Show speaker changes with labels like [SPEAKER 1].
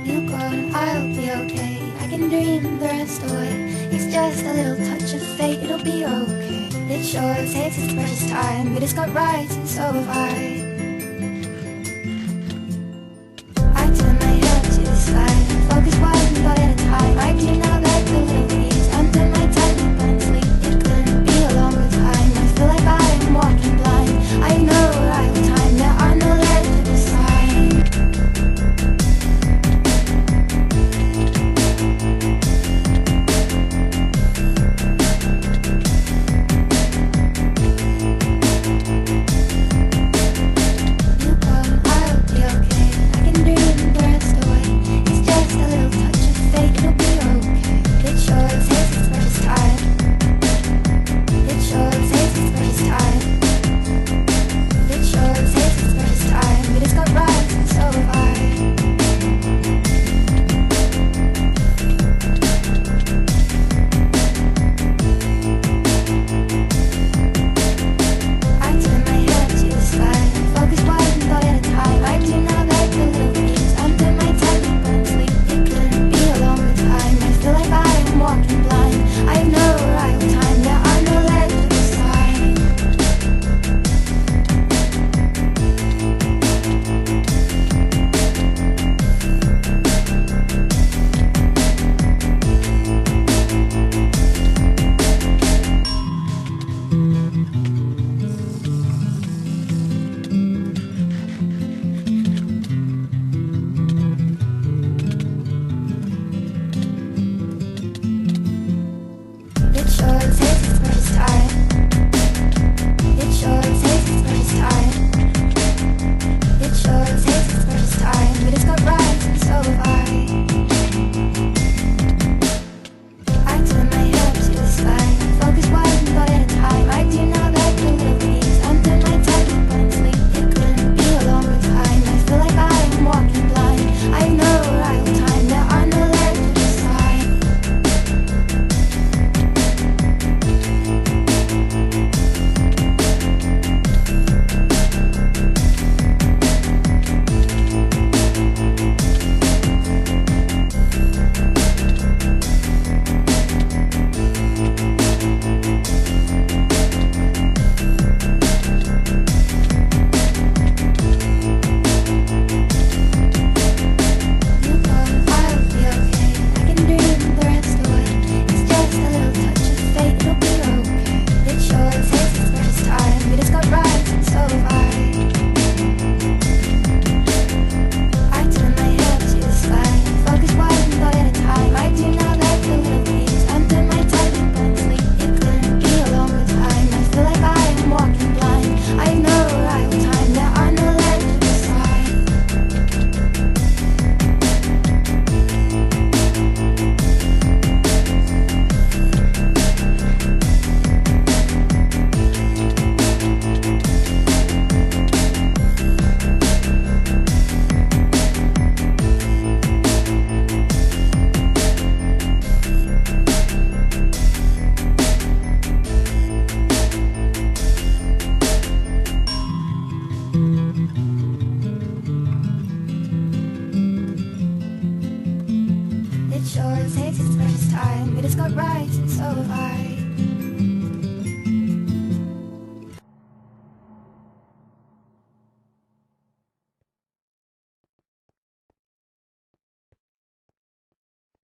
[SPEAKER 1] You'll go and I'll be okay. I can dream the rest away. It's just a little touch of fate, it'll be okay. It sure takes its precious time, but it's got rights and so have I. I turn my head to the side, focus one thought at a time. I do not let the little beats until my time but sleep. It couldn't be a longer time. I feel like I am walking blind. I know I have time, there are no legible signs. It sure takes its precious time, but it's got rights and so have I.